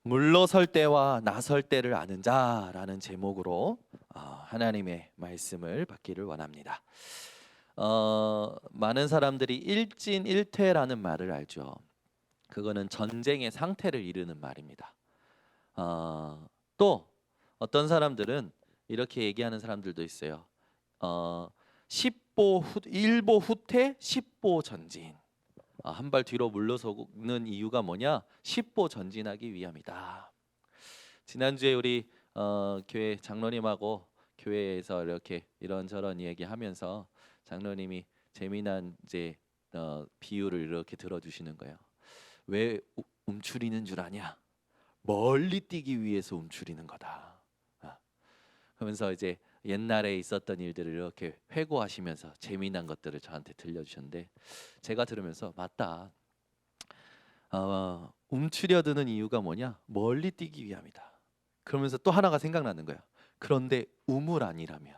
물러설 때와 나설 때를 아는 자라는 제목으로 하나님의 말씀을 받기를 원합니다. 많은 사람들이 일진일퇴라는 말을 알죠. 그거는 전쟁의 상태를 이르는 말입니다. 또 어떤 사람들은 이렇게 얘기하는 사람들도 있어요. 1보 후퇴 10보 전진. 한 발 뒤로 물러서는 이유가 뭐냐? 10보 전진하기 위함이다. 지난주에 우리 교회 장로님하고 교회에서 이렇게 이런저런 얘기하면서 장로님이 재미난 이제 비유를 이렇게 들어주시는 거예요. 왜 움츠리는 줄 아냐? 멀리 뛰기 위해서 움츠리는 거다. 그러면서 이제 옛날에 있었던 일들을 이렇게 회고하시면서 재미난 것들을 저한테 들려주셨는데 제가 들으면서 맞다. 움츠려드는 이유가 뭐냐? 멀리 뛰기 위함이다. 그러면서 또 하나가 생각나는 거야. 그런데 우물 아니라면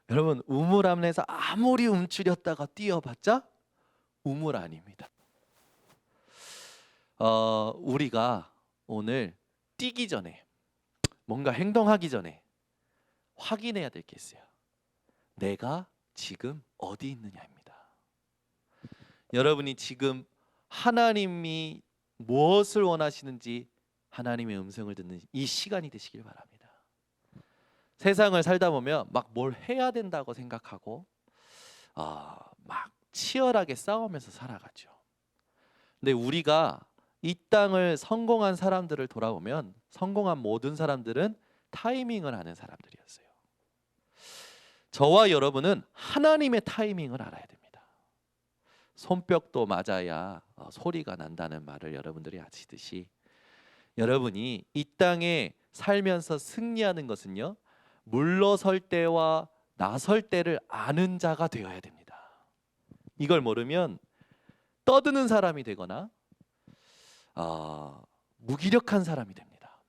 여러분 우물 안에서 아무리 움츠렸다가 뛰어봤자 우물 아닙니다. 우리가 오늘 뛰기 전에 뭔가 행동하기 전에 확인해야 될 게 있어요. 내가 지금 어디 있느냐입니다. 여러분이 지금 하나님이 무엇을 원하시는지 하나님의 음성을 듣는 이 시간이 되시길 바랍니다. 세상을 살다 보면 막 뭘 해야 된다고 생각하고 막 치열하게 싸우면서 살아가죠. 근데 우리가 이 땅을 성공한 사람들을 돌아보면 성공한 모든 사람들은 타이밍을 아는 사람들이었어요. 저와 여러분은 하나님의 타이밍을 알아야 됩니다. 손뼉도 맞아야 소리가 난다는 말을 여러분들이 아시듯이 여러분이 이 땅에 살면서 승리하는 것은요, 물러설 때와 나설 때를 아는 자가 되어야 됩니다. 이걸 모르면 떠드는 사람이 되거나 무기력한 사람이 됩니다.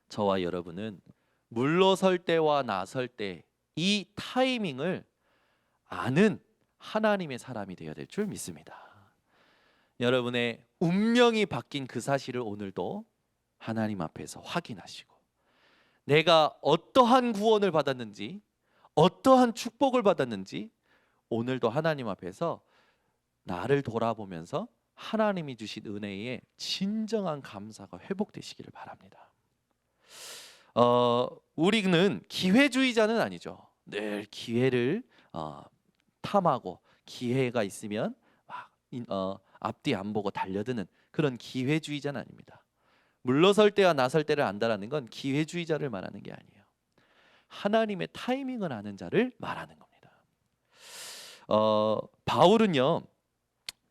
저와 여러분은 물러설 때와 나설 때 이 타이밍을 아는 하나님의 사람이 되어야 될 줄 믿습니다. 여러분의 운명이 바뀐 그 사실을 오늘도 하나님 앞에서 확인하시고 내가 어떠한 구원을 받았는지 어떠한 축복을 받았는지 오늘도 하나님 앞에서 나를 돌아보면서 하나님이 주신 은혜에 진정한 감사가 회복되시기를 바랍니다. 우리는 기회주의자는 아니죠. 늘 기회를 탐하고 기회가 있으면 막 앞뒤 안 보고 달려드는 그런 기회주의자는 아닙니다. 물러설 때와 나설 때를 안다라는 건 기회주의자를 말하는 게 아니에요. 하나님의 타이밍을 아는 자를 말하는 겁니다. 바울은요,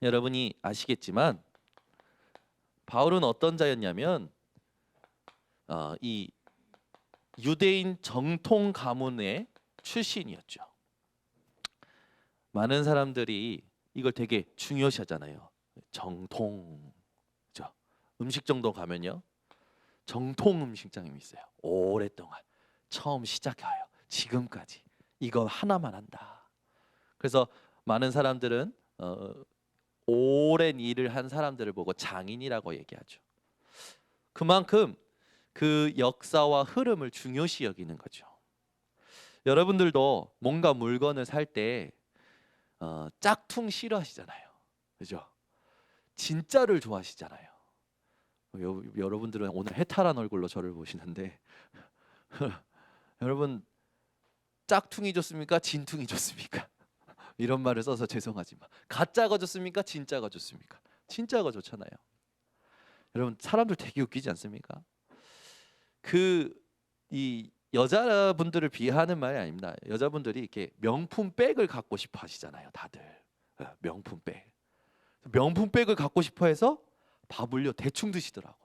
여러분이 아시겠지만 바울은 어떤 자였냐면 이 유대인 정통 가문의 출신이었죠. 많은 사람들이 이걸 되게 중요시하잖아요. 정통, 그렇죠? 음식점도 가면요, 정통 음식점이 있어요. 오랫동안 처음 시작해요. 지금까지 이거 하나만 한다. 그래서 많은 사람들은 오랜 일을 한 사람들을 보고 장인이라고 얘기하죠. 그만큼 그 역사와 흐름을 중요시 여기는 거죠. 여러분들도 뭔가 물건을 살 때 짝퉁 싫어하시잖아요. 그죠? 진짜를 좋아하시잖아요. 여러분들은 오늘 해탈한 얼굴로 저를 보시는데 여러분 짝퉁이 좋습니까? 진퉁이 좋습니까? 이런 말을 써서 죄송하지만 가짜가 좋습니까? 진짜가 좋습니까? 진짜가 좋잖아요. 여러분 사람들 되게 웃기지 않습니까? 이 여자분들을 비하하는 말이 아닙니다. 여자분들이 이렇게 명품 백을 갖고 싶어 하시잖아요. 다들 명품 백. 명품 백을 갖고 싶어 해서 밥을요 대충 드시더라고.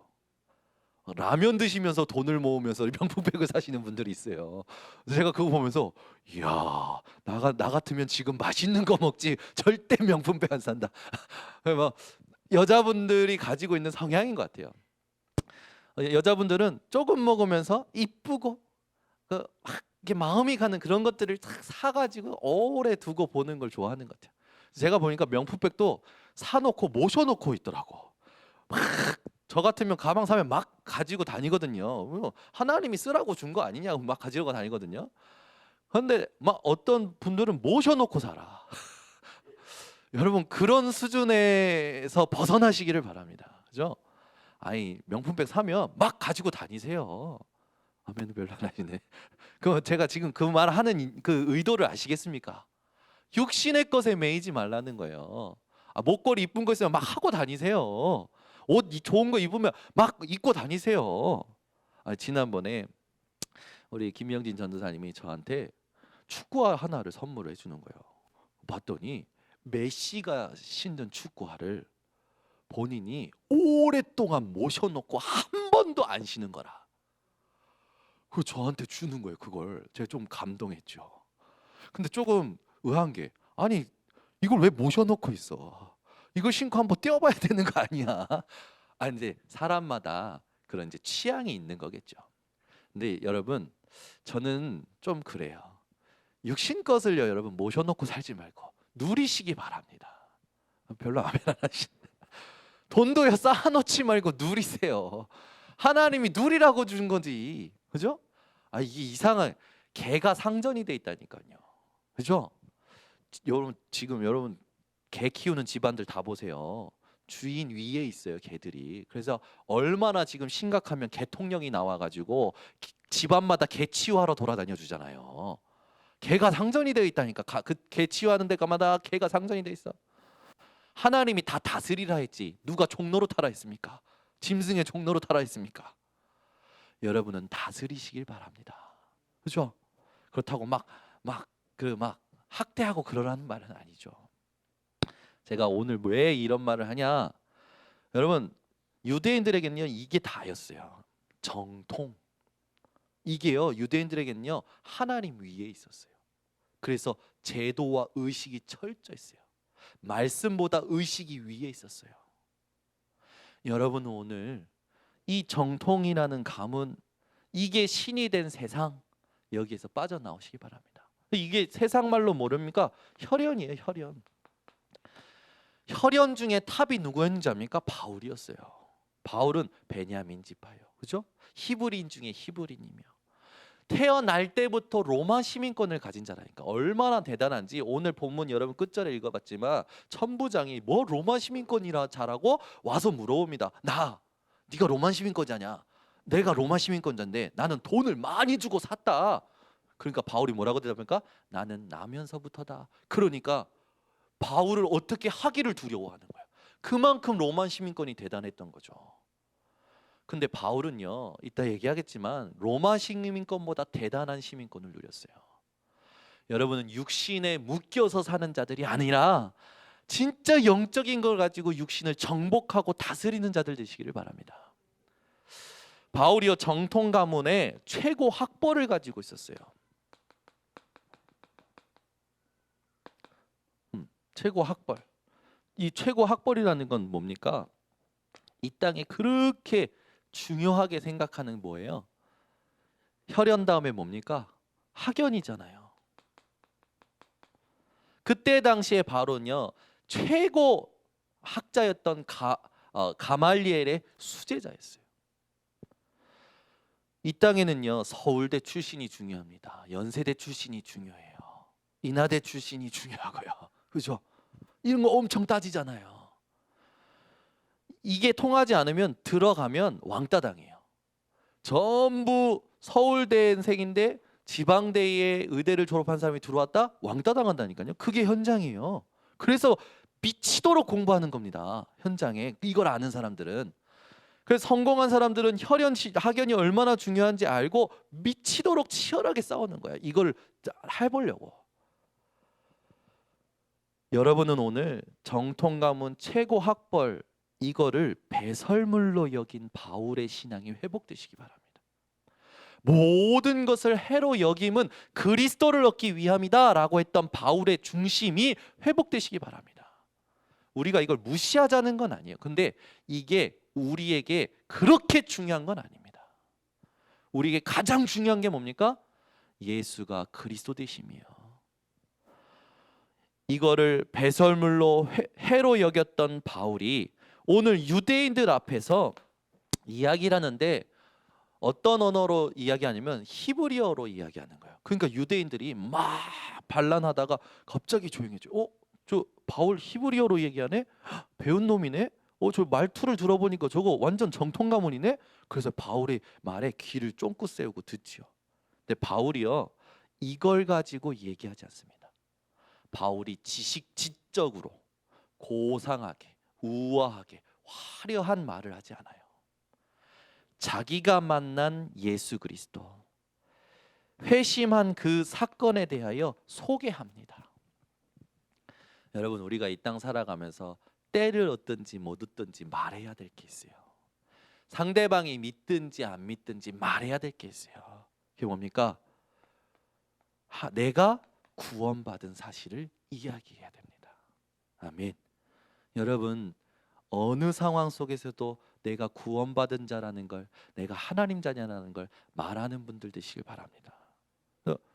라면 드시면서 돈을 모으면서 명품백을 사시는 분들이 있어요. 제가 그거 보면서 이야, 나 같으면 지금 맛있는 거 먹지 절대 명품백 안 산다. 막 여자분들이 가지고 있는 성향인 것 같아요. 여자분들은 조금 먹으면서 이쁘고 막 이게 마음이 가는 그런 것들을 딱 사가지고 오래 두고 보는 걸 좋아하는 것 같아요. 제가 보니까 명품백도 사놓고 모셔놓고 있더라고. 저 같으면 가방 사면 막 가지고 다니거든요. 하나님이 쓰라고 준 거 아니냐고 막 가지고 다니거든요. 그런데 막 어떤 분들은 모셔놓고 살아. 여러분 그런 수준에서 벗어나시기를 바랍니다. 그죠? 아니 명품백 사면 막 가지고 다니세요. 아멘 별로 안 하시네. 그 제가 지금 그 말하는 그 의도를 아시겠습니까? 육신의 것에 매이지 말라는 거예요. 목걸이 이쁜 거 있으면 막 하고 다니세요. 옷 좋은 거 입으면 막 입고 다니세요. 지난번에 우리 김영진 전도사님이 저한테 축구화 하나를 선물해 주는 거예요. 봤더니 메시가 신던 축구화를 본인이 오랫동안 모셔놓고 한 번도 안 신은 거라. 그 저한테 주는 거예요. 그걸 제가 좀 감동했죠. 근데 조금 의아한 게 아니 이걸 왜 모셔놓고 있어? 이걸 신고 한번 뛰어봐야 되는 거 아니야? 근데 사람마다 그런 이제 취향이 있는 거겠죠. 근데 여러분 저는 좀 그래요. 육신 것을요 여러분 모셔놓고 살지 말고 누리시기 바랍니다. 별로 아멘 안 하시네. 돈도요 쌓아놓지 말고 누리세요. 하나님이 누리라고 준 거지, 그죠? 이게 이상한 개가 상전이 돼 있다니까요, 그죠? 여러분 지금 여러분 개 키우는 집안들 다 보세요. 주인 위에 있어요 개들이. 그래서 얼마나 지금 심각하면 개통령이 나와가지고 집안마다 개 치유하러 돌아다녀 주잖아요. 개가 상전이 되어 있다니까. 그 개 치유하는 데마다 개가 상전이 되어 있어. 하나님이 다 다스리라 했지 누가 종로로 타라 했습니까? 짐승의 종로로 타라 했습니까? 여러분은 다스리시길 바랍니다. 그렇죠? 그렇다고 막 학대하고 그러라는 말은 아니죠. 제가 오늘 왜 이런 말을 하냐? 여러분 유대인들에게는요 이게 다였어요. 정통. 이게요 유대인들에게는요 하나님 위에 있었어요. 그래서 제도와 의식이 철저했어요. 말씀보다 의식이 위에 있었어요. 여러분 오늘 이 정통이라는 가문, 이게 신이 된 세상, 여기에서 빠져나오시기 바랍니다. 이게 세상 말로 모릅니까? 혈연이에요. 혈연. 혈연 중에 탑이 누구였는지 압니까? 바울이었어요. 바울은 베냐민 지파예요. 그죠? 히브리인 중에 히브리인이며 태어날 때부터 로마 시민권을 가진 자라니까 얼마나 대단한지. 오늘 본문 여러분 끝절에 읽어봤지만 천부장이 뭐 로마 시민권이라 자라고 와서 물어봅니다. 네가 로마 시민권자냐? 내가 로마 시민권자인데 나는 돈을 많이 주고 샀다. 그러니까 바울이 뭐라고 대답합니까? 나는 나면서부터다. 그러니까 바울을 어떻게 하기를 두려워하는 거예요. 그만큼 로마 시민권이 대단했던 거죠. 근데 바울은요 이따 얘기하겠지만 로마 시민권보다 대단한 시민권을 누렸어요. 여러분은 육신에 묶여서 사는 자들이 아니라 진짜 영적인 걸 가지고 육신을 정복하고 다스리는 자들 되시기를 바랍니다. 바울이요 정통 가문의 최고 학벌을 가지고 있었어요. 최고 학벌. 이 최고 학벌이라는 건 뭡니까? 이 땅에 그렇게 중요하게 생각하는 뭐예요? 혈연 다음에 뭡니까? 학연이잖아요. 그때 당시에 바로는요 최고 학자였던 가말리엘의 수제자였어요. 이 땅에는요 서울대 출신이 중요합니다. 연세대 출신이 중요해요. 인하대 출신이 중요하고요. 그죠? 이런 거 엄청 따지잖아요. 이게 통하지 않으면 들어가면 왕따 당해요. 전부 서울대생인데 지방대의 의대를 졸업한 사람이 들어왔다? 왕따 당한다니까요. 그게 현장이에요. 그래서 미치도록 공부하는 겁니다. 현장에 이걸 아는 사람들은. 그래서 성공한 사람들은 학연이 얼마나 중요한지 알고 미치도록 치열하게 싸우는 거야. 이걸 해보려고. 여러분은 오늘 정통 가문 최고 학벌 이거를 배설물로 여긴 바울의 신앙이 회복되시기 바랍니다. 모든 것을 해로 여김은 그리스도를 얻기 위함이다 라고 했던 바울의 중심이 회복되시기 바랍니다. 우리가 이걸 무시하자는 건 아니에요. 근데 이게 우리에게 그렇게 중요한 건 아닙니다. 우리에게 가장 중요한 게 뭡니까? 예수가 그리스도 되심이에요. 이거를 배설물로 해로 여겼던 바울이 오늘 유대인들 앞에서 이야기를 하는데 어떤 언어로 이야기하냐면 히브리어로 이야기하는 거예요. 그러니까 유대인들이 막 반란하다가 갑자기 조용해져. 저 바울 히브리어로 얘기하네? 헉, 배운 놈이네? 저 말투를 들어보니까 저거 완전 정통 가문이네? 그래서 바울의 말에 귀를 쫑긋 세우고 듣지요. 근데 바울이요, 이걸 가지고 얘기하지 않습니다. 바울이 지식적으로 고상하게 우아하게 화려한 말을 하지 않아요. 자기가 만난 예수 그리스도, 회심한 그 사건에 대하여 소개합니다. 여러분, 우리가 이 땅 살아가면서 때를 얻든지 못 얻든지 말해야 될 게 있어요. 상대방이 믿든지 안 믿든지 말해야 될 게 있어요. 그게 뭡니까? 내가 구원받은 사실을 이야기해야 됩니다. 아멘. 여러분, 어느 상황 속에서도 내가 구원받은 자라는 걸, 내가 하나님 자녀라는 걸 말하는 분들 되시길 바랍니다.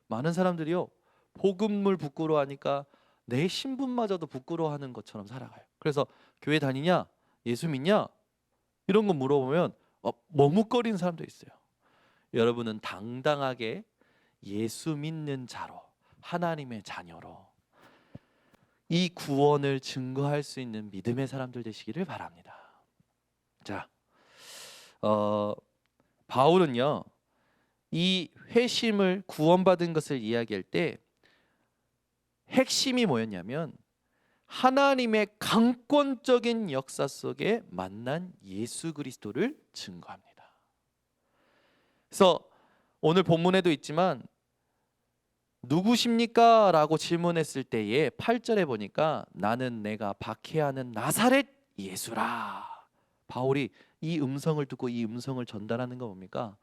많은 사람들이요, 복음을 부끄러워하니까 내 신분마저도 부끄러워하는 것처럼 살아가요. 그래서 교회 다니냐? 예수 믿냐? 이런 거 물어보면 머뭇거리는 사람도 있어요. 여러분은 당당하게 예수 믿는 자로, 하나님의 자녀로 이 구원을 증거할 수 있는 믿음의 사람들 되시기를 바랍니다. 자, 바울은요, 이 회심을 구원받은 것을 이야기할 때 핵심이 뭐였냐면 하나님의 강권적인 역사 속에 만난 예수 그리스도를 증거합니다. 그래서 오늘 본문에도 있지만 누구십니까? 라고 질문했을 때에 8절에 보니까 나는 내가 박해하는 나사렛 예수라. 바울이 이 음성을 듣고 이 음성을 전달하는 거 뭡니까?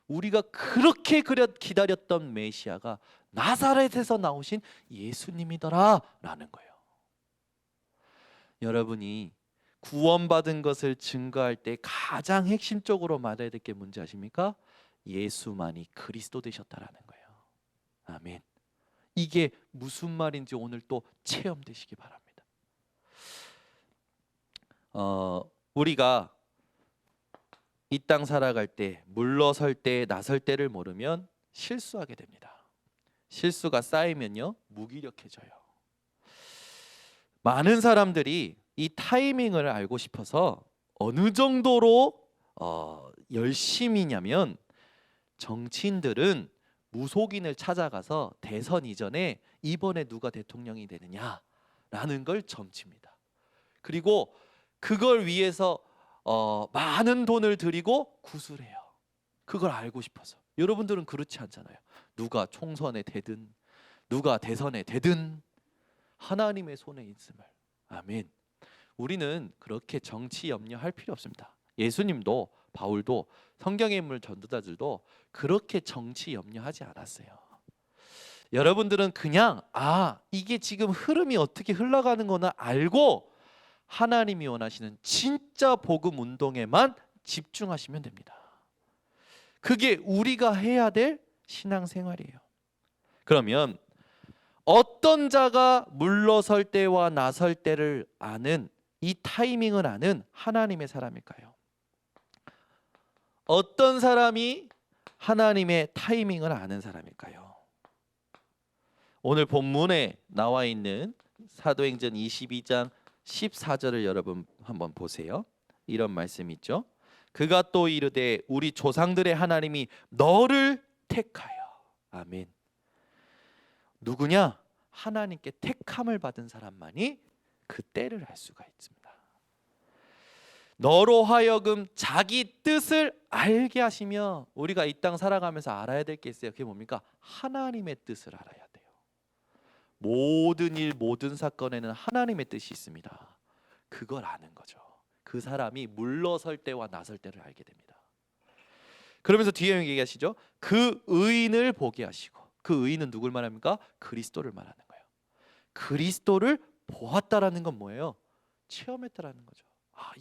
우리가 그렇게 기다렸던 메시아가 나사렛에서 나오신 예수님이더라 라는 거예요. 여러분이 구원받은 것을 증거할 때 가장 핵심적으로 말해야 될 게 뭔지 아십니까? 예수만이 그리스도 되셨다라는 거예요. 아멘. 이게 무슨 말인지 오늘 또 체험되시기 바랍니다. 우리가 이 땅 살아갈 때 물러설 때 나설 때를 모르면 실수하게 됩니다. 실수가 쌓이면요, 무기력해져요. 많은 사람들이 이 타이밍을 알고 싶어서 어느 정도로 열심히냐면 정치인들은 무속인을 찾아가서 대선 이전에 이번에 누가 대통령이 되느냐라는 걸 점칩니다. 그리고 그걸 위해서 많은 돈을 들이고 구술해요. 그걸 알고 싶어서. 여러분들은 그렇지 않잖아요. 누가 총선에 되든 누가 대선에 되든 하나님의 손에 있음을. 아멘. 우리는 그렇게 정치 염려할 필요 없습니다. 예수님도 바울도 성경의 인물 전도자들도 그렇게 정치 염려하지 않았어요. 여러분들은 그냥 이게 지금 흐름이 어떻게 흘러가는 거나 알고 하나님이 원하시는 진짜 복음 운동에만 집중하시면 됩니다. 그게 우리가 해야 될 신앙생활이에요. 그러면 어떤 자가 물러설 때와 나설 때를 아는, 이 타이밍을 아는 하나님의 사람일까요? 어떤 사람이 하나님의 타이밍을 아는 사람일까요? 오늘 본문에 나와 있는 사도행전 22장 14절을 여러분 한번 보세요. 이런 말씀이 있죠. 그가 또 이르되 우리 조상들의 하나님이 너를 택하여. 아멘. 누구냐? 하나님께 택함을 받은 사람만이 그 때를 알 수가 있습니다. 너로 하여금 자기 뜻을 알게 하시며, 우리가 이 땅 살아가면서 알아야 될 게 있어요. 그게 뭡니까? 하나님의 뜻을 알아야 돼요. 모든 일, 모든 사건에는 하나님의 뜻이 있습니다. 그걸 아는 거죠. 그 사람이 물러설 때와 나설 때를 알게 됩니다. 그러면서 뒤에 얘기하시죠. 그 의인을 보게 하시고, 그 의인은 누굴 말합니까? 그리스도를 말하는 거예요. 그리스도를 보았다라는 건 뭐예요? 체험했다라는 거죠.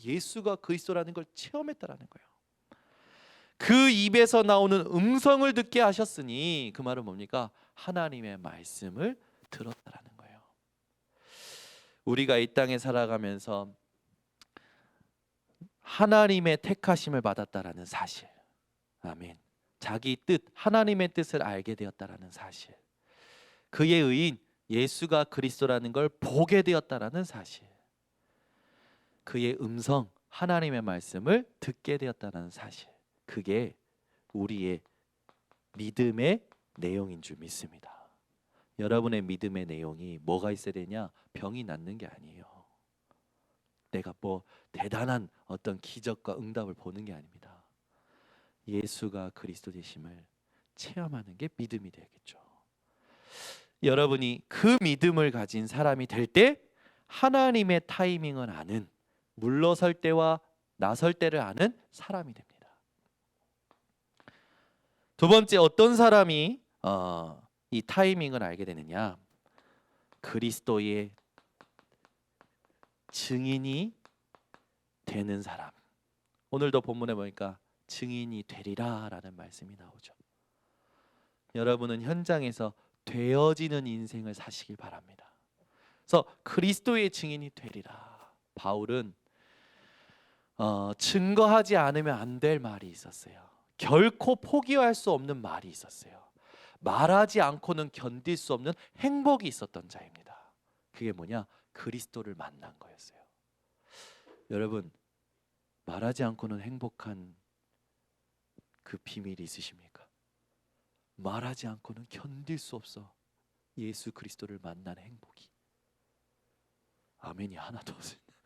예수가 그리스도라는 걸 체험했다라는 거예요. 그 입에서 나오는 음성을 듣게 하셨으니, 그 말은 뭡니까? 하나님의 말씀을 들었다라는 거예요. 우리가 이 땅에 살아가면서 하나님의 택하심을 받았다라는 사실. 아멘. 자기 뜻, 하나님의 뜻을 알게 되었다라는 사실. 그의 의인 예수가 그리스도라는 걸 보게 되었다라는 사실. 그의 음성, 하나님의 말씀을 듣게 되었다는 사실. 그게 우리의 믿음의 내용인 줄 믿습니다. 여러분의 믿음의 내용이 뭐가 있어야 되냐? 병이 낫는 게 아니에요. 내가 뭐 대단한 어떤 기적과 응답을 보는 게 아닙니다. 예수가 그리스도 되심을 체험하는 게 믿음이 되겠죠. 여러분이 그 믿음을 가진 사람이 될 때 하나님의 타이밍을 아는, 물러설 때와 나설 때를 아는 사람이 됩니다. 두 번째, 어떤 사람이 이 타이밍을 알게 되느냐? 그리스도의 증인이 되는 사람. 오늘도 본문에 보니까 증인이 되리라 라는 말씀이 나오죠. 여러분은 현장에서 되어지는 인생을 사시길 바랍니다. 그래서 그리스도의 증인이 되리라. 바울은 증거하지 않으면 안 될 말이 있었어요. 결코 포기할 수 없는 말이 있었어요. 말하지 않고는 견딜 수 없는 행복이 있었던 자입니다. 그게 뭐냐? 그리스도를 만난 거였어요. 여러분, 말하지 않고는 행복한 그 비밀이 있으십니까? 말하지 않고는 견딜 수 없어. 예수 그리스도를 만난 행복이. 아멘이 하나도 없습니다.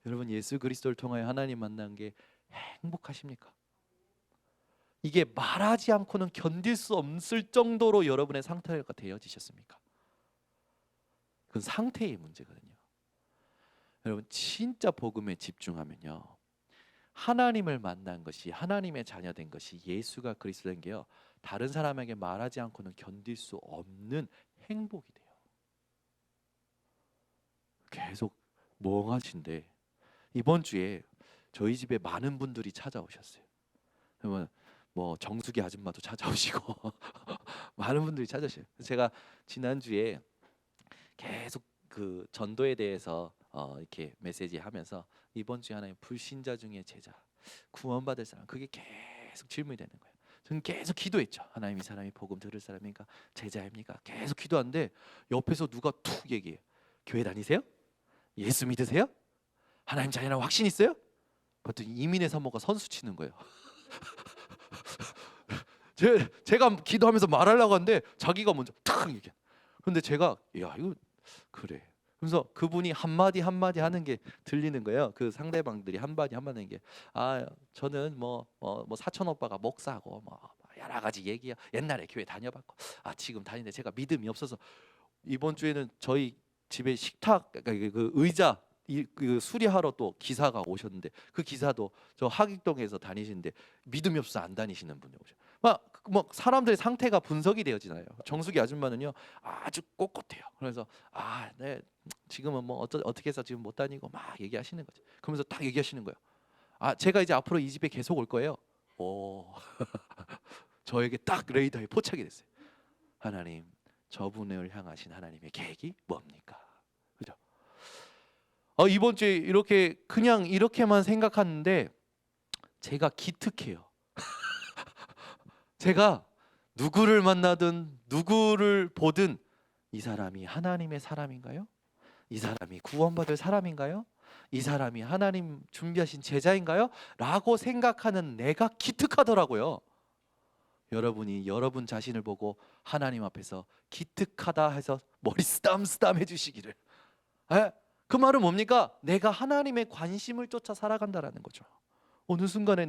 여러분, 예수 그리스도를 통하여 하나님 만난 게 행복하십니까? 이게 말하지 않고는 견딜 수 없을 정도로 여러분의 상태가 되어지셨습니까? 그건 상태의 문제거든요. 여러분, 진짜 복음에 집중하면요, 하나님을 만난 것이, 하나님의 자녀된 것이, 예수가 그리스도인 게요, 다른 사람에게 말하지 않고는 견딜 수 없는 행복이 돼요. 계속 멍하신데 이번 주에 저희 집에 많은 분들이 찾아오셨어요. 그러면 뭐 정수기 아줌마도 찾아오시고 많은 분들이 찾아오셔요. 제가 지난주에 계속 그 전도에 대해서 이렇게 메시지 하면서 이번 주에 하나님 불신자 중에 제자, 구원받을 사람, 그게 계속 질문이 되는 거예요. 저는 계속 기도했죠. 하나님, 이 사람이 복음 들을 사람입니까? 제자입니까? 계속 기도하는데 옆에서 누가 툭 얘기해요. 교회 다니세요? 예수 믿으세요? 하나님 자녀라고 확신 있어요? 그랬더니 이민의 사모가 선수 치는 거예요. 제가 기도하면서 말하려고 하는데 자기가 먼저 탁 얘기해. 근데 제가 야, 이거 그래. 그래서 그분이 한마디 한마디 하는 게 들리는 거예요. 그 상대방들이 한마디 한마디 하는 게, 저는 뭐 사촌 오빠가 목사고 뭐 여러 가지 얘기야. 옛날에 교회 다녀봤고 지금 다니는데 제가 믿음이 없어서. 이번 주에는 저희 집에 식탁, 그러니까 그 의자 그 수리하러 또 기사가 오셨는데, 그 기사도 저 하객동에서 다니시는데 믿음이 없어서 안 다니시는 분이 오죠. 뭐 사람들의 상태가 분석이 되어지나요. 정수기 아줌마는요 아주 꼿꼿해요. 그래서 네, 지금은 뭐 어떻게 해서 지금 못 다니고 막 얘기하시는 거죠. 그러면서 딱 얘기하시는 거예요. 제가 이제 앞으로 이 집에 계속 올 거예요. 오, 저에게 딱 레이더에 포착이 됐어요. 하나님, 저분을 향하신 하나님의 계획이 뭡니까? 그죠? 이번 주에 이렇게 그냥 이렇게만 생각하는데 제가 기특해요. 제가 누구를 만나든 누구를 보든 이 사람이 하나님의 사람인가요? 이 사람이 구원받을 사람인가요? 이 사람이 하나님 준비하신 제자인가요? 라고 생각하는 내가 기특하더라고요. 여러분이 여러분 자신을 보고 하나님 앞에서 기특하다 해서 머리 쓰담쓰담 해주시기를. 그 말은 뭡니까? 내가 하나님의 관심을 쫓아 살아간다라는 거죠. 어느 순간에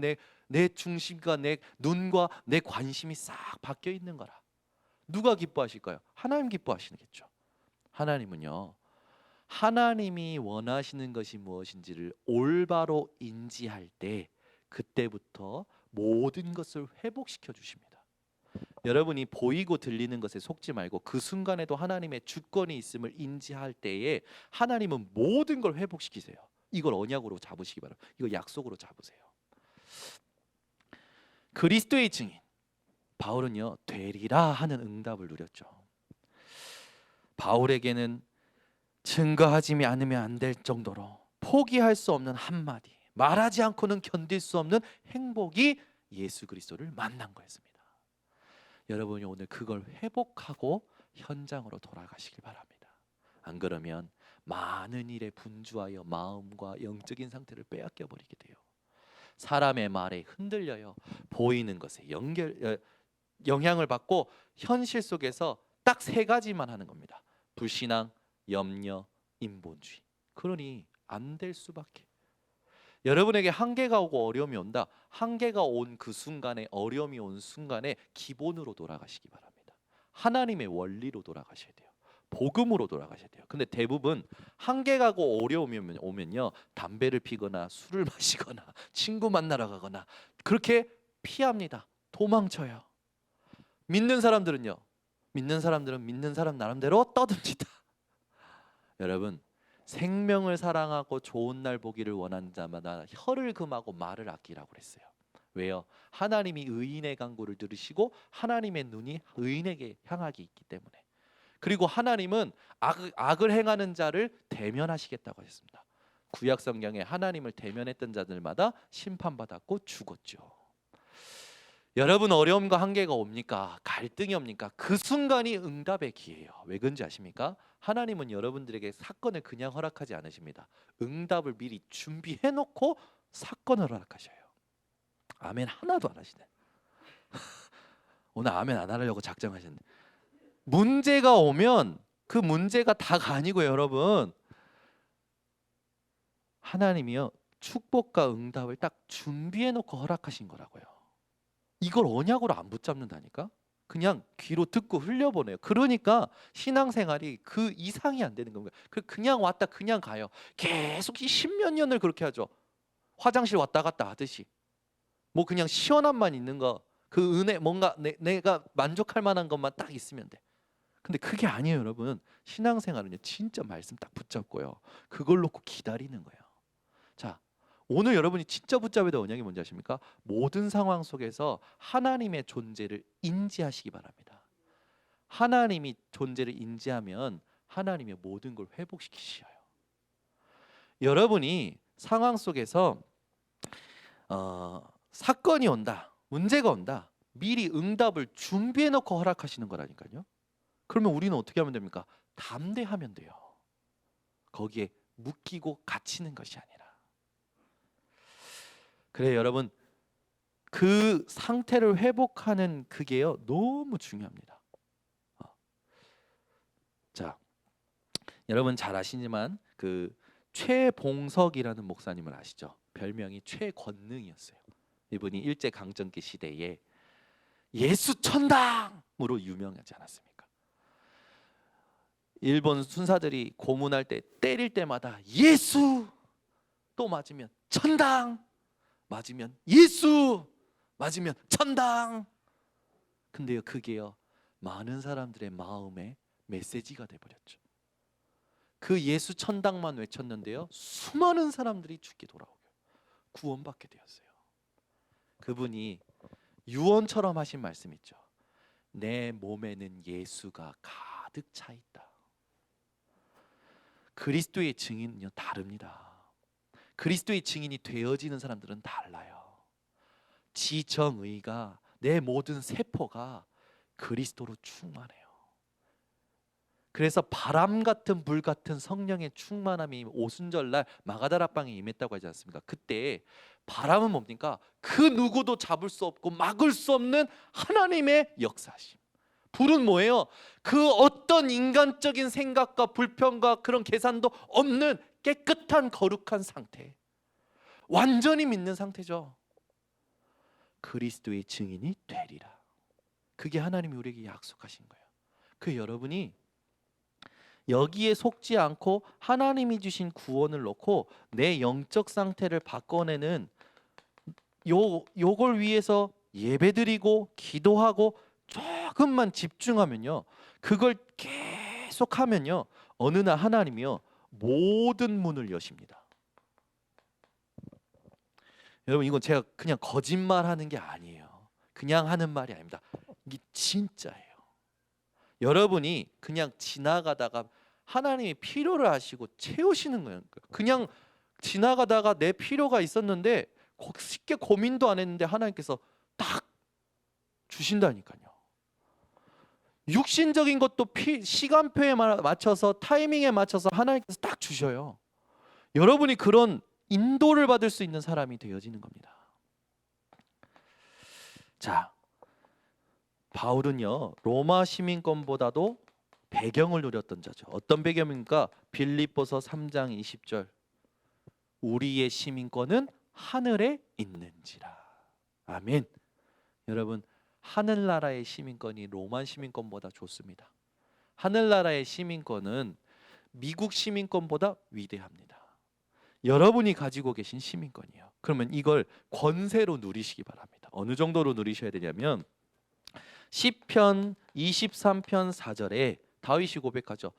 내 중심과 내 눈과 내 관심이 싹 바뀌어 있는 거라. 누가 기뻐하실까요? 하나님 기뻐하시겠죠. 하나님은요, 하나님이 원하시는 것이 무엇인지를 올바로 인지할 때 그때부터 모든 것을 회복시켜 주십니다. 여러분이 보이고 들리는 것에 속지 말고 그 순간에도 하나님의 주권이 있음을 인지할 때에 하나님은 모든 걸 회복시키세요. 이걸 언약으로 잡으시기 바랍니다. 이거 약속으로 잡으세요. 그리스도의 증인 바울은요, 되리라 하는 응답을 누렸죠. 바울에게는 증거하지 않으면 안 될 정도로 포기할 수 없는 한마디, 말하지 않고는 견딜 수 없는 행복이 예수 그리스도를 만난 거였습니다. 여러분이 오늘 그걸 회복하고 현장으로 돌아가시길 바랍니다. 안 그러면 많은 일에 분주하여 마음과 영적인 상태를 빼앗겨 버리게 돼요. 사람의 말에 흔들려요. 보이는 것에 영향을 받고 현실 속에서 딱 세 가지만 하는 겁니다. 불신앙, 염려, 인본주의. 그러니 안 될 수밖에. 여러분에게 한계가 오고 어려움이 온다. 한계가 온 그 순간에, 어려움이 온 순간에 기본으로 돌아가시기 바랍니다. 하나님의 원리로 돌아가셔야 돼요. 복음으로 돌아가셔야 돼요. 근데 대부분 한계가 오고 어려움이 오면요, 담배를 피거나 술을 마시거나 친구 만나러 가거나 그렇게 피합니다. 도망쳐요. 믿는 사람들은 믿는 사람 나름대로 떠듭니다. 여러분, 생명을 사랑하고 좋은 날 보기를 원하는 자마다 혀를 금하고 말을 아끼라고 그랬어요. 왜요? 하나님이 의인의 간구를 들으시고 하나님의 눈이 의인에게 향하기 있기 때문에. 그리고 하나님은 악을 행하는 자를 대면하시겠다고 하셨습니다. 구약 성경에 하나님을 대면했던 자들마다 심판받았고 죽었죠. 여러분, 어려움과 한계가 옵니까? 갈등이 옵니까? 그 순간이 응답의 기회예요. 왜 그런지 아십니까? 하나님은 여러분들에게 사건을 그냥 허락하지 않으십니다. 응답을 미리 준비해 놓고 사건을 허락하셔요. 아멘 하나도 안 하시네. 오늘 아멘 안 하려고 작정하셨네. 문제가 오면 그 문제가 다가 아니고 여러분, 하나님이요 축복과 응답을 딱 준비해 놓고 허락하신 거라고요. 이걸 언약으로 안 붙잡는다니까? 그냥 귀로 듣고 흘려보내요. 그러니까 신앙생활이 그 이상이 안 되는 겁니다. 그냥 왔다 그냥 가요. 계속 10몇 년을 그렇게 하죠. 화장실 왔다 갔다 하듯이. 뭐 그냥 시원함만 있는 거, 그 은혜 뭔가 내가 만족할 만한 것만 딱 있으면 돼. 근데 그게 아니에요, 여러분. 신앙생활은요 진짜 말씀 딱 붙잡고요, 그걸 놓고 기다리는 거예요. 자, 오늘 여러분이 진짜 붙잡아야 될 언약이 뭔지 아십니까? 모든 상황 속에서 하나님의 존재를 인지하시기 바랍니다. 하나님이 존재를 인지하면 하나님의 모든 걸 회복시키셔요. 여러분이 상황 속에서 사건이 온다, 문제가 온다, 미리 응답을 준비해 놓고 허락하시는 거라니까요. 그러면 우리는 어떻게 하면 됩니까? 담대하면 돼요. 거기에 묶이고 갇히는 것이 아니라. 그래 여러분, 그 상태를 회복하는 그게요 너무 중요합니다. 자, 여러분 잘 아시지만 그 최봉석이라는 목사님을 아시죠? 별명이 최권능이었어요. 이분이 일제 강점기 시대에 예수 천당으로 유명하지 않았습니까? 일본 순사들이 고문할 때 때릴 때마다 예수, 또 맞으면 천당, 맞으면 예수, 맞으면 천당. 근데요 그게요 많은 사람들의 마음에 메시지가 돼버렸죠. 그 예수 천당만 외쳤는데요 수많은 사람들이 죽게 돌아오고 구원받게 되었어요. 그분이 유언처럼 하신 말씀 있죠. 내 몸에는 예수가 가득 차 있다. 그리스도의 증인은요 다릅니다. 그리스도의 증인이 되어지는 사람들은 달라요. 지정의가, 내 모든 세포가 그리스도로 충만해요. 그래서 바람 같은 불 같은 성령의 충만함이 오순절날 마가다라방에 임했다고 하지 않습니까? 그때 바람은 뭡니까? 그 누구도 잡을 수 없고 막을 수 없는 하나님의 역사심. 불은 뭐예요? 그 어떤 인간적인 생각과 불평과 그런 계산도 없는 깨끗한 거룩한 상태, 완전히 믿는 상태죠. 그리스도의 증인이 되리라. 그게 하나님이 우리에게 약속하신 거예요. 그 여러분이 여기에 속지 않고 하나님이 주신 구원을 놓고 내 영적 상태를 바꿔내는 요걸 위해서 예배드리고 기도하고 조금만 집중하면요, 그걸 계속하면요 어느 날 하나님이요 모든 문을 여십니다. 여러분, 이건 제가 그냥 거짓말하는 게 아니에요. 그냥 하는 말이 아닙니다. 이게 진짜예요. 여러분이 그냥 지나가다가 하나님이 필요를 하시고 채우시는 거예요. 그냥 지나가다가 내 필요가 있었는데 쉽게 고민도 안 했는데 하나님께서 딱 주신다니까요. 육신적인 것도 시간표에 맞춰서 타이밍에 맞춰서 하나님께서 딱 주셔요. 여러분이 그런 인도를 받을 수 있는 사람이 되어지는 겁니다. 자, 바울은요 로마 시민권보다도 배경을 누렸던 자죠. 어떤 배경입니까? 빌립보서 3장 20절 우리의 시민권은 하늘에 있는지라. 아멘. 여러분, 하늘나라의 시민권이 로마 시민권보다 좋습니다. 하늘나라의 시민권은 미국 시민권보다 위대합니다. 여러분이 가지고 계신 시민권이에요. 그러면 이걸 권세로 누리시기 바랍니다. 어느 정도로 누리셔야 되냐면 시편 23편 4절에 다윗이 고백하죠.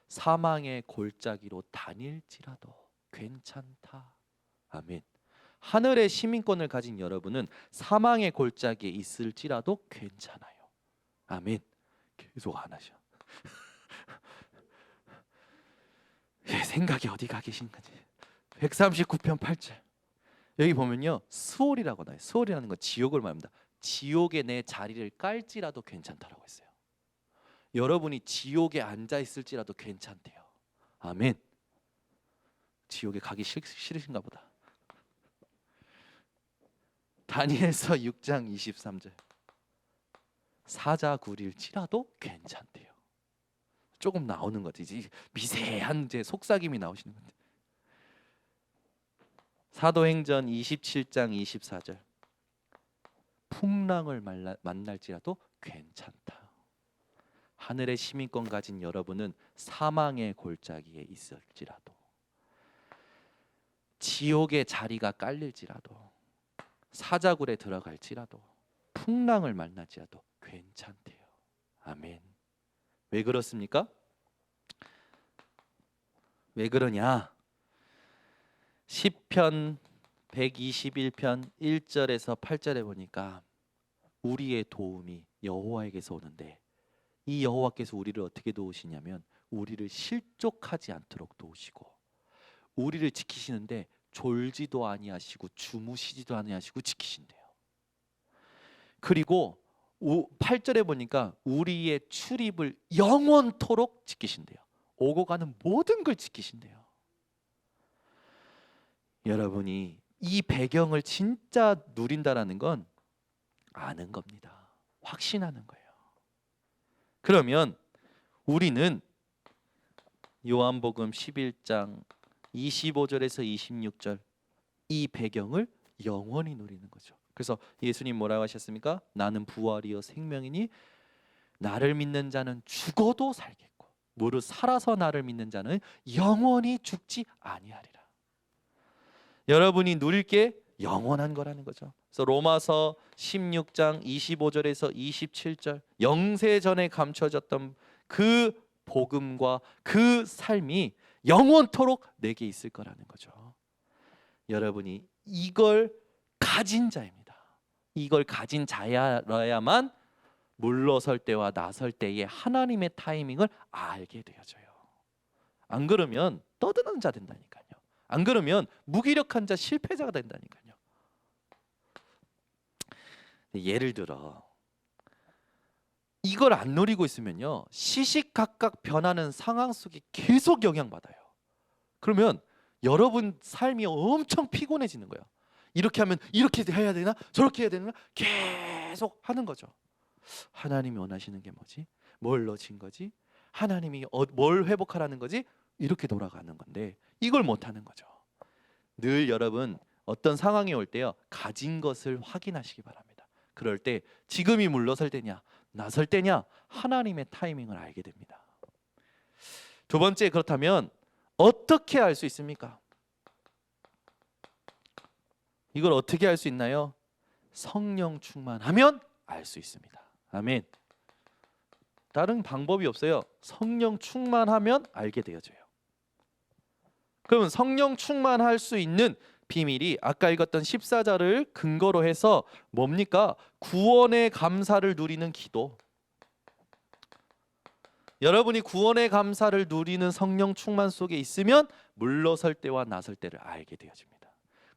사망의 골짜기로 다닐지라도 괜찮다. 아멘. 하늘의 시민권을 가진 여러분은 사망의 골짜기에 있을지라도 괜찮아요. 아멘. 계속 안 하셔. 생각이 어디 가 계신 건지. 139편 8절 여기 보면요 스올이라고 나와요. 스올이라는 건 지옥을 말합니다. 지옥에 내 자리를 깔지라도 괜찮다라고 했어요. 여러분이 지옥에 앉아 있을지라도 괜찮대요. 아멘. 지옥에 가기 싫으신가 보다. 다니엘서 6장 23절 사자굴일지라도 괜찮대요. 조금 나오는 거지. 미세한 이제 속삭임이 나오시는 건데. 사도행전 27장 24절 풍랑을 만날지라도 괜찮다. 하늘의 시민권 가진 여러분은 사망의 골짜기에 있을지라도 지옥의 자리가 깔릴지라도 사자굴에 들어갈지라도 풍랑을 만날지라도 괜찮대요. 아멘. 왜 그렇습니까? 왜 그러냐? 시편 121편 1절에서 8절에 보니까 우리의 도움이 여호와에게서 오는데 이 여호와께서 우리를 어떻게 도우시냐면 우리를 실족하지 않도록 도우시고 우리를 지키시는데 졸지도 아니하시고 주무시지도 아니하시고 지키신대요. 그리고 8절에 보니까 우리의 출입을 영원토록 지키신대요. 오고 가는 모든 걸 지키신대요. 여러분이 이 배경을 진짜 누린다라는 건 아는 겁니다. 확신하는 거예요. 그러면 우리는 요한복음 11장 25절에서 26절 이 배경을 영원히 누리는 거죠. 그래서 예수님 뭐라고 하셨습니까? 나는 부활이요 생명이니 나를 믿는 자는 죽어도 살겠고 무릇 살아서 나를 믿는 자는 영원히 죽지 아니하리라. 여러분이 누릴 게 영원한 거라는 거죠. 그래서 로마서 16장 25절에서 27절 영세 전에 감춰졌던 그 복음과 그 삶이 영원토록 내게 있을 거라는 거죠. 여러분이 이걸 가진 자입니다. 이걸 가진 자야만 물러설 때와 나설 때의 하나님의 타이밍을 알게 되어져요. 안 그러면 떠드는 자 된다니까요. 안 그러면 무기력한 자 실패자가 된다니까요. 예를 들어 이걸 안 누리고 있으면요 시시각각 변하는 상황 속에 계속 영향받아요. 그러면 여러분 삶이 엄청 피곤해지는 거예요. 이렇게 하면 이렇게 해야 되나 저렇게 해야 되나 계속 하는 거죠. 하나님이 원하시는 게 뭐지? 뭘 넣으신 거지? 하나님이 뭘 회복하라는 거지? 이렇게 돌아가는 건데 이걸 못하는 거죠. 늘 여러분 어떤 상황이 올 때요 가진 것을 확인하시기 바랍니다. 그럴 때 지금이 물러설 때냐 나설 때냐 하나님의 타이밍을 알게 됩니다. 두 번째, 그렇다면 어떻게 알 수 있습니까? 이걸 어떻게 알 수 있나요? 성령 충만하면 알 수 있습니다. 아멘. 다른 방법이 없어요. 성령 충만하면 알게 되어져요. 그러면 성령 충만할 수 있는 비밀이 아까 읽었던 14절을 근거로 해서 뭡니까? 구원의 감사를 누리는 기도. 여러분이 구원의 감사를 누리는 성령 충만 속에 있으면 물러설 때와 나설 때를 알게 되어집니다.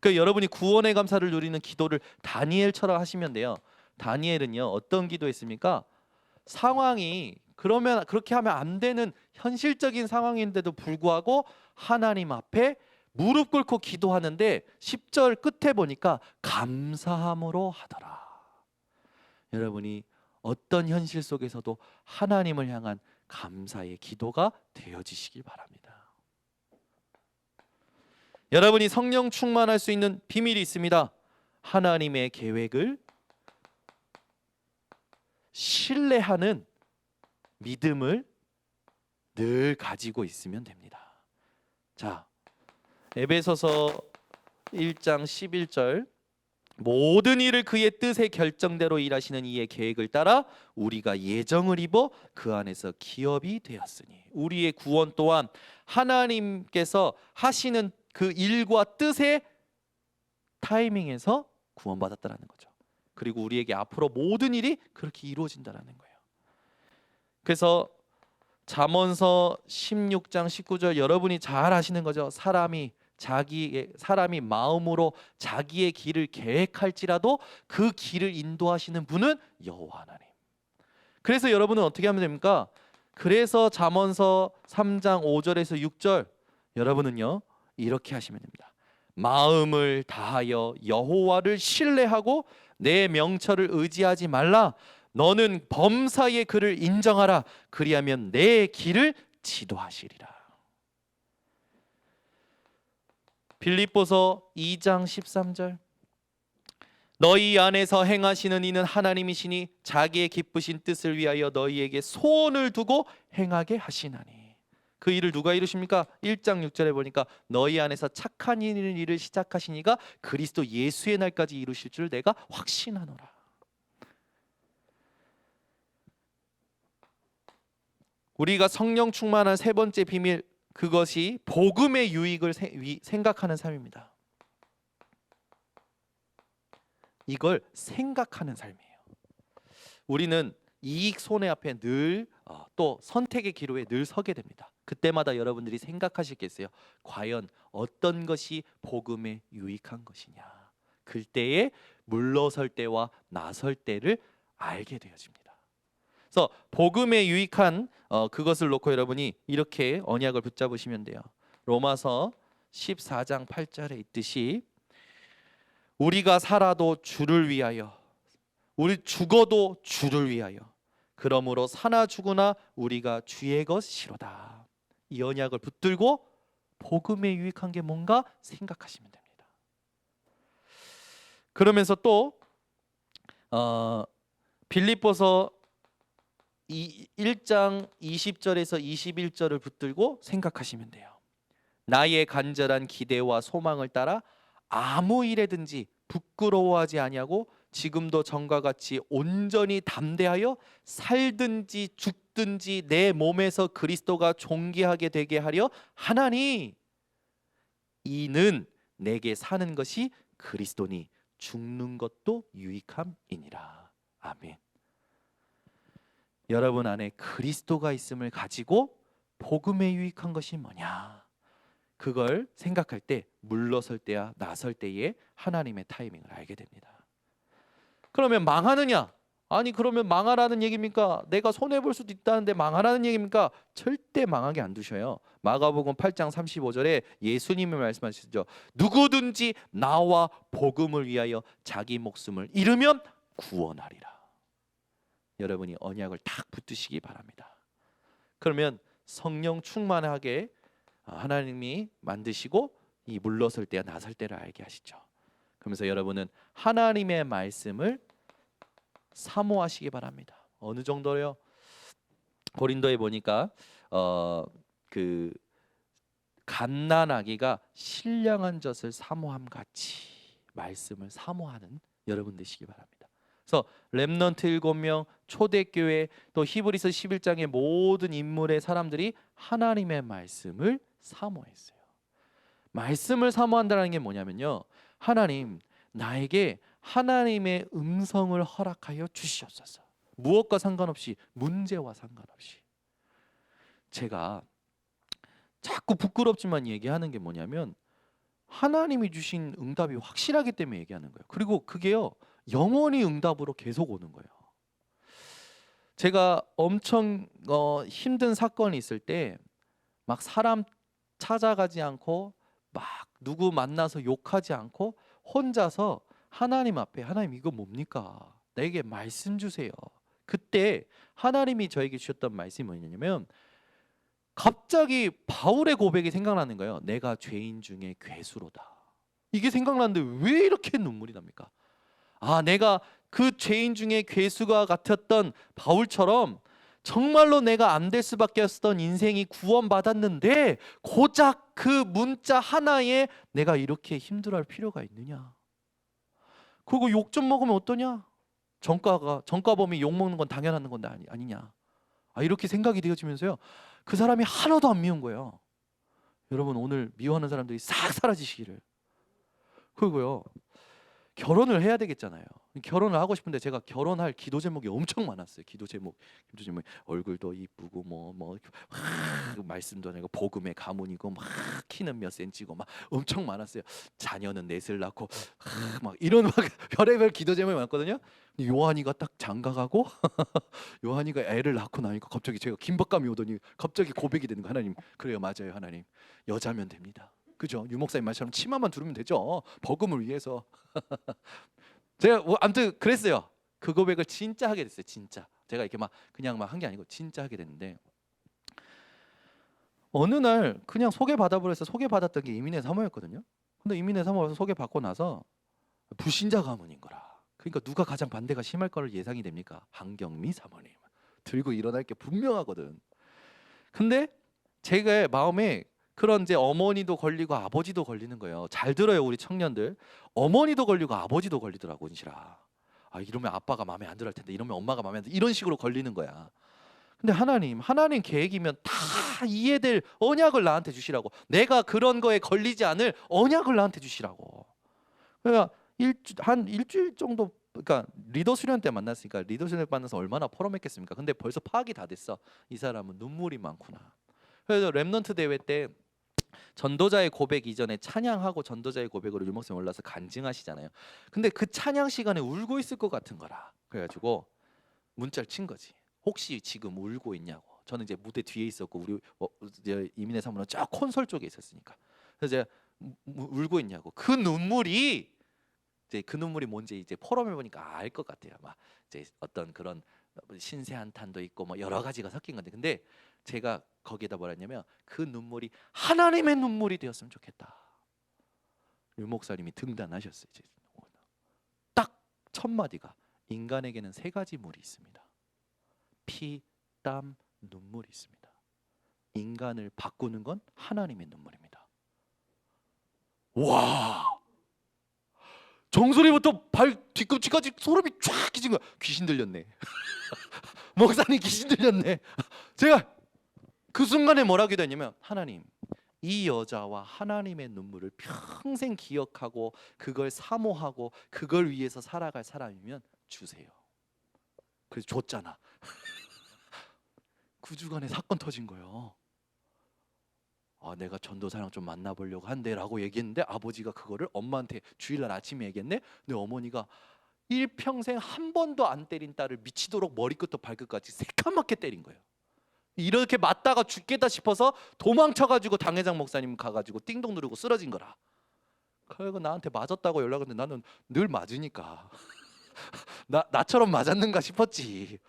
그 여러분이 구원의 감사를 누리는 기도를 다니엘처럼 하시면 돼요. 다니엘은요 어떤 기도했습니까? 상황이 그러면 그렇게 하면 안 되는 현실적인 상황인데도 불구하고 하나님 앞에 무릎 꿇고 기도하는데 10절 끝에 보니까 감사함으로 하더라. 여러분이 어떤 현실 속에서도 하나님을 향한 감사의 기도가 되어지시길 바랍니다. 여러분이 성령 충만할 수 있는 비밀이 있습니다. 하나님의 계획을 신뢰하는 믿음을 늘 가지고 있으면 됩니다. 자, 에베소서 1장 11절 모든 일을 그의 뜻의 결정대로 일하시는 이의 계획을 따라 우리가 예정을 입어 그 안에서 기업이 되었으니 우리의 구원 또한 하나님께서 하시는 그 일과 뜻의 타이밍에서 구원받았다라는 거죠. 그리고 우리에게 앞으로 모든 일이 그렇게 이루어진다라는 거예요. 그래서 잠언서 16장 19절 여러분이 잘 아시는 거죠. 사람이 마음으로 자기의 길을 계획할지라도 그 길을 인도하시는 분은 여호와 하나님. 그래서 여러분은 어떻게 하면 됩니까? 그래서 잠언서 3장 5절에서 6절 여러분은요 이렇게 하시면 됩니다. 마음을 다하여 여호와를 신뢰하고 내 명철을 의지하지 말라. 너는 범사의 그를 인정하라. 그리하면 내 길을 지도하시리라. 빌립보서 2장 13절 너희 안에서 행하시는 이는 하나님이시니 자기의 기쁘신 뜻을 위하여 너희에게 소원을 두고 행하게 하시나니 그 일을 누가 이루십니까? 1장 6절에 보니까 너희 안에서 착한 일을 시작하시니가 그리스도 예수의 날까지 이루실 줄 내가 확신하노라. 우리가 성령 충만한 세 번째 비밀 그것이 복음의 유익을 생각하는 삶입니다. 이걸 생각하는 삶이에요. 우리는 이익 손해 앞에 늘 또 선택의 기로에 늘 서게 됩니다. 그때마다 여러분들이 생각하실 게 있어요. 과연 어떤 것이 복음에 유익한 것이냐. 그때에 물러설 때와 나설 때를 알게 되어집니다. 그래서 복음에 유익한 그것을 놓고 여러분이 이렇게 언약을 붙잡으시면 돼요. 로마서 14장 8절에 있듯이 우리가 살아도 주를 위하여 우리 죽어도 주를 위하여 그러므로 사나 죽으나 우리가 주의 것이로다. 이 언약을 붙들고 복음에 유익한 게 뭔가 생각하시면 됩니다. 그러면서 또 빌립보서 1장 20절에서 21절을 붙들고 생각하시면 돼요. 나의 간절한 기대와 소망을 따라 아무 일에든지 부끄러워하지 아니하고 지금도 전과 같이 온전히 담대하여 살든지 죽든지 내 몸에서 그리스도가 존귀하게 되게 하려 하나니 이는 내게 사는 것이 그리스도니 죽는 것도 유익함이니라. 아멘. 여러분 안에 그리스도가 있음을 가지고 복음에 유익한 것이 뭐냐? 그걸 생각할 때 물러설 때와 나설 때에 하나님의 타이밍을 알게 됩니다. 그러면 망하느냐? 아니 그러면 망하라는 얘기입니까? 내가 손해볼 수도 있다는데 망하라는 얘기입니까? 절대 망하게 안 두셔요. 마가복음 8장 35절에 예수님이 말씀하시죠. 누구든지 나와 복음을 위하여 자기 목숨을 잃으면 구원하리라. 여러분이 언약을 딱 붙드시기 바랍니다. 그러면 성령 충만하게 하나님이 만드시고 이 물러설 때와 나설 때를 알게 하시죠. 그러면서 여러분은 하나님의 말씀을 사모하시기 바랍니다. 어느 정도요? 고린도에 보니까 그 갓난아기가 신령한 젖을 사모함 같이 말씀을 사모하는 여러분 되시기 바랍니다. 그래서 렘넌트 7명, 초대교회, 또 히브리서 11장의 모든 인물의 사람들이 하나님의 말씀을 사모했어요. 말씀을 사모한다는 게 뭐냐면요, 하나님 나에게 하나님의 음성을 허락하여 주시옵소서. 무엇과 상관없이, 문제와 상관없이. 제가 자꾸 부끄럽지만 얘기하는 게 뭐냐면 하나님이 주신 응답이 확실하기 때문에 얘기하는 거예요. 그리고 그게요 영원히 응답으로 계속 오는 거예요. 제가 엄청 힘든 사건이 있을 때 막 사람 찾아가지 않고 막 누구 만나서 욕하지 않고 혼자서 하나님 앞에 하나님 이거 뭡니까? 내게 말씀 주세요. 그때 하나님이 저에게 주셨던 말씀이 뭐냐면 갑자기 바울의 고백이 생각나는 거예요. 내가 죄인 중에 괴수로다. 이게 생각나는데 왜 이렇게 눈물이 납니까? 아, 내가 그 죄인 중에 괴수가 같았던 바울처럼 정말로 내가 안 될 수밖에 없었던 인생이 구원받았는데 고작 그 문자 하나에 내가 이렇게 힘들어할 필요가 있느냐? 그리고 욕 좀 먹으면 어떠냐? 전과범이 욕 먹는 건 당연한 건데 아니냐? 아, 이렇게 생각이 되어지면서요. 그 사람이 하나도 안 미운 거예요. 여러분 오늘 미워하는 사람들이 싹 사라지시기를. 그리고요. 결혼을 해야 되겠잖아요. 결혼을 하고 싶은데 제가 결혼할 기도 제목이 엄청 많았어요. 기도 제목 얼굴도 이쁘고 뭐 말씀도 아니고 복음의 가문이고 막 키는 몇 센치고 막 엄청 많았어요. 자녀는 넷을 낳고 막 이런 막 별의별 기도 제목이 많거든요. 요한이가 딱 장가가고 요한이가 애를 낳고 나니까 갑자기 제가 긴박감이 오더니 갑자기 고백이 되는 거. 하나님 그래요, 맞아요, 하나님 여자면 됩니다. 그죠? 유 목사님 말처럼 치마만 두르면 되죠. 복음을 위해서. 제가 아무튼 그랬어요. 그 고백을 진짜 하게 됐어요. 진짜 제가 이렇게 막 그냥 막 한 게 아니고 진짜 하게 됐는데 어느 날 그냥 소개받아버려서 소개받았던 게 이민의 사모였거든요. 근데 이민의 사모에서 소개받고 나서 불신자 가문인 거라. 그러니까 누가 가장 반대가 심할 거를 예상이 됩니까? 한경미 사모님 들고 일어날 게 분명하거든. 근데 제가 마음에 그런 이제 어머니도 걸리고 아버지도 걸리는 거예요. 잘 들어요, 우리 청년들. 어머니도 걸리고 아버지도 걸리더라고, 은실아. 아, 이러면 아빠가 마음에 안 들어 할 텐데, 이러면 엄마가 마음에 안 들어. 이런 식으로 걸리는 거야. 근데 하나님 계획이면 다 이해될 언약을 나한테 주시라고. 내가 그런 거에 걸리지 않을 언약을 나한테 주시라고. 그러니까 한 일주일 정도, 그러니까 리더 수련 때 만났으니까 리더 수련 때 만나서 얼마나 포럼했겠습니까? 근데 벌써 파악이 다 됐어. 이 사람은 눈물이 많구나. 그래서 렘넌트 대회 때 전도자의 고백 이전에 찬양하고 전도자의 고백으로 유목쌤 올라서 간증하시잖아요. 근데 그 찬양 시간에 울고 있을 것 같은 거라. 그래가지고 문자를 친 거지. 혹시 지금 울고 있냐고. 저는 이제 무대 뒤에 있었고 우리 이제 이민의 사모는 저 콘솔 쪽에 있었으니까. 그래서 제가 울고 있냐고. 그 눈물이 이제 그 눈물이 뭔지 이제 포럼해 보니까 알 것 같아요. 막 이제 어떤 그런 신세 한탄도 있고 뭐 여러 가지가 섞인 건데, 근데 제가 거기에다 뭐라 했냐면 그 눈물이 하나님의 눈물이 되었으면 좋겠다. 유 목사님이 등단하셨어요. 이제 딱 첫 마디가 인간에게는 세 가지 물이 있습니다. 피, 땀, 눈물이 있습니다. 인간을 바꾸는 건 하나님의 눈물입니다. 와! 정수리부터 발 뒤꿈치까지 소름이 쫙 끼친 거야. 귀신 들렸네. 목사님 귀신 들렸네. 제가 그 순간에 뭐라 기도했냐면, 하나님 이 여자와 하나님의 눈물을 평생 기억하고 그걸 사모하고 그걸 위해서 살아갈 사람이면 주세요. 그래서 줬잖아. 9주간에 사건 터진 거예요. 아, 내가 전도사랑 좀 만나보려고 한대 라고 얘기했는데 아버지가 그거를 엄마한테 주일날 아침에 얘기했네. 근데 어머니가 일평생 한 번도 안 때린 딸을 미치도록 머리끝부터 발끝까지 새까맣게 때린 거예요. 이렇게 맞다가 죽겠다 싶어서 도망쳐가지고 당회장 목사님 가가지고 띵동 누르고 쓰러진 거라. 그리고 나한테 맞았다고 연락했는데 나는 늘 맞으니까 나처럼 맞았는가 싶었지.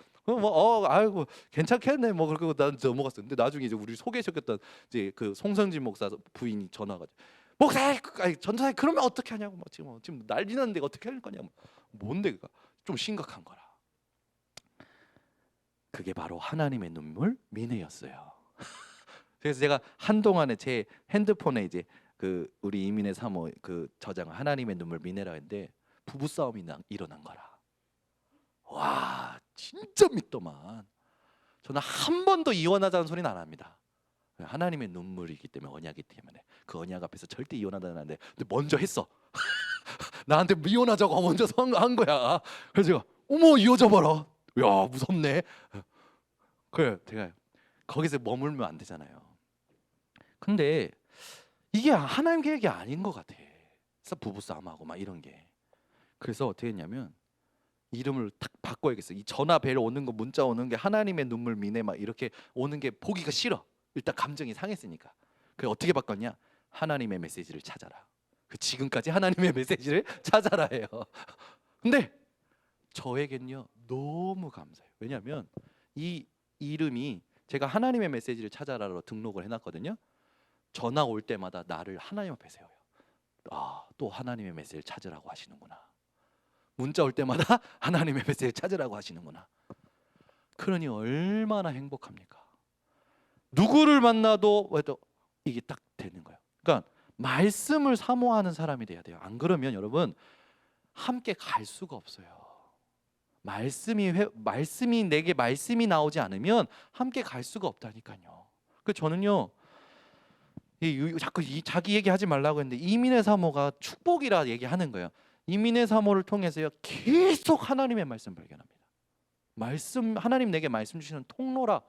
아이고 괜찮겠네 뭐. 그리고 난 넘어갔어. 근데 나중에 이제 우리 소개시켰던 이제 그 송성진 목사 부인이 전화가지고 목사, 전도사님 그러면 어떻게 하냐고 막 지금 난리 났는데 어떻게 할 거냐. 뭔데 그가 좀 심각한 거라. 그게 바로 하나님의 눈물 민혜였어요. 그래서 제가 한동안에 제 핸드폰에 이제 그 우리 이민의 사모 그 저장을 하나님의 눈물 민혜라 했는데 부부 싸움이 일어난 거라. 와, 진짜 믿더만. 저는 한 번도 이혼하자는 소리는 안 합니다. 하나님의 눈물이기 때문에, 언약이기 때문에 그 언약 앞에서 절대 이혼하자는 안 돼. 근데 먼저 했어. 나한테 이혼하자고 먼저 한 거야. 그래서 제가 어머 이 여자 봐라. 야 무섭네. 그래 제가 거기서 머물면 안 되잖아요. 근데 이게 하나님 계획이 아닌 것 같아. 그래서 부부싸움하고 막 이런 게. 그래서 어떻게 했냐면 이름을 탁 바꿔야겠어. 이 전화 벨 오는 거, 문자 오는 게 하나님의 눈물 미네 막 이렇게 오는 게 보기가 싫어. 일단 감정이 상했으니까. 그래 어떻게 바꿨냐? 하나님의 메시지를 찾아라. 그 지금까지 하나님의 메시지를 찾아라 해요. 근데 저에겐요 너무 감사해요. 왜냐하면 이 이름이 제가 하나님의 메시지를 찾아라로 등록을 해놨거든요. 전화 올 때마다 나를 하나님 앞에 세워요. 아, 또 하나님의 메시지를 찾으라고 하시는구나. 문자 올 때마다 하나님의 메시지를 찾으라고 하시는구나. 그러니 얼마나 행복합니까? 누구를 만나도 왜또 이게 딱 되는 거예요. 그러니까 말씀을 사모하는 사람이 돼야 돼요. 안 그러면 여러분 함께 갈 수가 없어요. 말씀이 내게 말씀이 나오지 않으면 함께 갈 수가 없다니까요. 그 저는요 자꾸 자기 얘기하지 말라고 했는데 이민의 사모가 축복이라 얘기하는 거예요. 이민의 사모를 통해서요 계속 하나님의 말씀 발견합니다. 말씀 하나님 내게 말씀 주시는 통로라.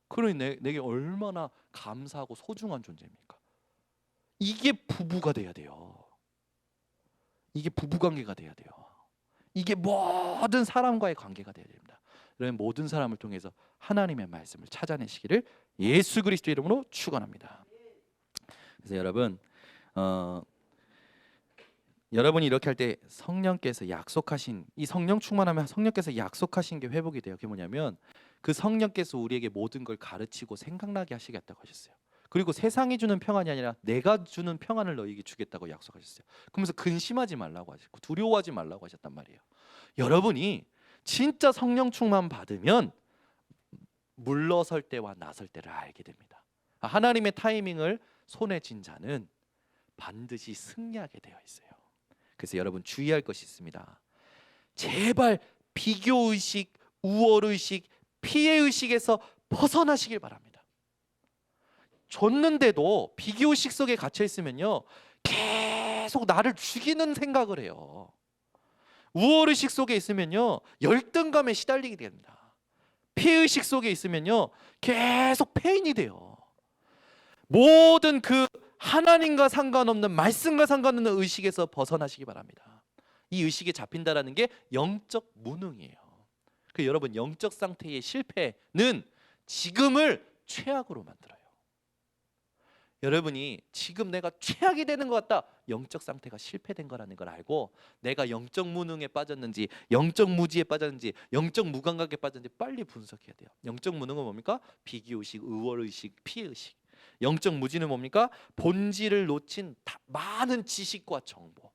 그러니 내게 얼마나 감사하고 소중한 존재입니까? 이게 부부가 돼야 돼요. 이게 부부관계가 돼야 돼요. 이게 모든 사람과의 관계가 돼야 됩니다. 그런 모든 사람을 통해서 하나님의 말씀을 찾아내시기를 예수 그리스도 이름으로 축원합니다. 그래서 여러분이 이렇게 할 때 성령께서 약속하신 이 성령 충만하면 성령께서 약속하신 게 회복이 돼요. 그게 뭐냐면 그 성령께서 우리에게 모든 걸 가르치고 생각나게 하시겠다고 하셨어요. 그리고 세상이 주는 평안이 아니라 내가 주는 평안을 너희에게 주겠다고 약속하셨어요. 그러면서 근심하지 말라고 하셨고 두려워하지 말라고 하셨단 말이에요. 여러분이 진짜 성령 충만 받으면 물러설 때와 나설 때를 알게 됩니다. 하나님의 타이밍을 손에 쥔 자는 반드시 승리하게 되어 있어요. 그래서 여러분 주의할 것이 있습니다. 제발 비교의식, 우월의식, 피해의식에서 벗어나시길 바랍니다. 줬는데도 비교의식 속에 갇혀 있으면요 계속 나를 죽이는 생각을 해요. 우월의식 속에 있으면요 열등감에 시달리게 됩니다. 피해의식 속에 있으면요 계속 페인이 돼요. 모든 그 하나님과 상관없는 말씀과 상관없는 의식에서 벗어나시기 바랍니다. 이 의식에 잡힌다라는 게 영적 무능이에요. 그 여러분 영적 상태의 실패는 지금을 최악으로 만들어요. 여러분이 지금 내가 최악이 되는 것 같다. 영적 상태가 실패된 거라는 걸 알고 내가 영적 무능에 빠졌는지 영적 무지에 빠졌는지 영적 무감각에 빠졌는지 빨리 분석해야 돼요. 영적 무능은 뭡니까? 비기의식, 의월의식, 피해의식. 영적 무지는 뭡니까? 본질을 놓친 많은 지식과 정보.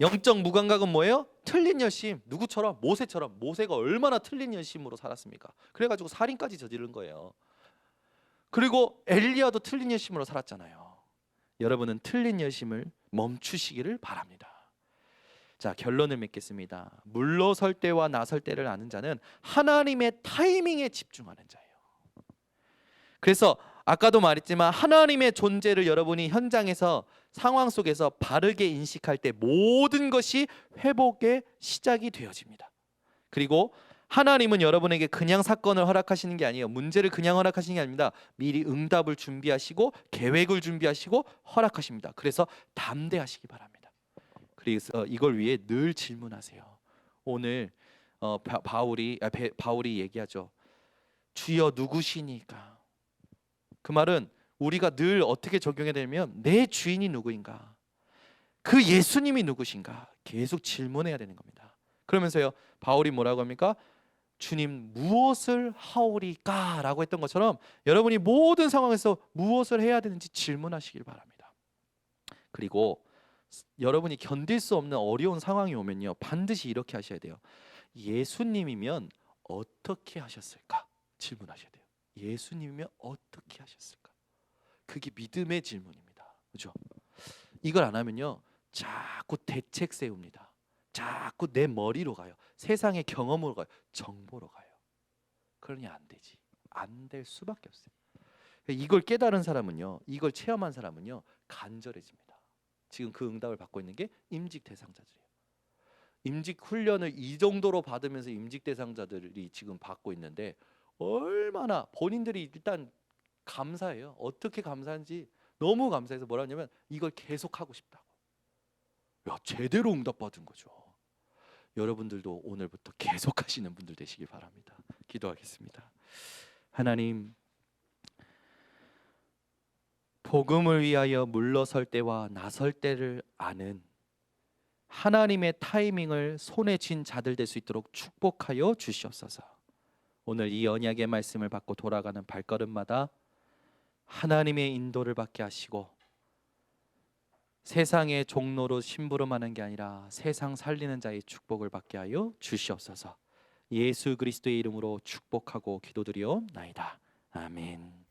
영적 무감각은 뭐예요? 틀린 열심. 누구처럼? 모세처럼. 모세가 얼마나 틀린 열심으로 살았습니까? 그래가지고 살인까지 저지른 거예요. 그리고 엘리야도 틀린 열심으로 살았잖아요. 여러분은 틀린 열심을 멈추시기를 바랍니다. 자, 결론을 맺겠습니다. 물러설 때와 나설 때를 아는 자는 하나님의 타이밍에 집중하는 자예요. 그래서 아까도 말했지만 하나님의 존재를 여러분이 현장에서 상황 속에서 바르게 인식할 때 모든 것이 회복의 시작이 되어집니다. 그리고 하나님은 여러분에게 그냥 사건을 허락하시는 게 아니에요. 문제를 그냥 허락하시는 게 아닙니다. 미리 응답을 준비하시고 계획을 준비하시고 허락하십니다. 그래서 담대하시기 바랍니다. 그래서 이걸 위해 늘 질문하세요. 오늘 바울이 얘기하죠. 주여 누구시니까? 그 말은 우리가 늘 어떻게 적용해야 되냐면 내 주인이 누구인가? 그 예수님이 누구신가? 계속 질문해야 되는 겁니다. 그러면서요 바울이 뭐라고 합니까? 주님 무엇을 하오리까? 라고 했던 것처럼 여러분이 모든 상황에서 무엇을 해야 되는지 질문하시길 바랍니다. 그리고 여러분이 견딜 수 없는 어려운 상황이 오면요 반드시 이렇게 하셔야 돼요. 예수님이면 어떻게 하셨을까? 질문하셔야 돼요. 예수님이면 어떻게 하셨을까? 그게 믿음의 질문입니다. 그렇죠? 이걸 안 하면요 자꾸 대책 세웁니다. 자꾸 내 머리로 가요. 세상의 경험으로 가요. 정보로 가요. 그러니 안 되지. 안 될 수밖에 없어요. 이걸 깨달은 사람은요, 이걸 체험한 사람은요 간절해집니다. 지금 그 응답을 받고 있는 게 임직 대상자들이에요. 임직 훈련을 이 정도로 받으면서 임직 대상자들이 지금 받고 있는데 얼마나 본인들이 일단 감사해요. 어떻게 감사한지 너무 감사해서 뭐라 하냐면 이걸 계속 하고 싶다고. 야, 제대로 응답받은 거죠. 여러분들도 오늘부터 계속 하시는 분들 되시길 바랍니다. 기도하겠습니다. 하나님, 복음을 위하여 물러설 때와 나설 때를 아는 하나님의 타이밍을 손에 쥔 자들 될 수 있도록 축복하여 주시옵소서. 오늘 이 언약의 말씀을 받고 돌아가는 발걸음마다 하나님의 인도를 받게 하시고 세상의 종로로 심부름하는 게 아니라 세상 살리는 자의 축복을 받게 하여 주시옵소서. 예수 그리스도의 이름으로 축복하고 기도드리옵나이다. 아멘.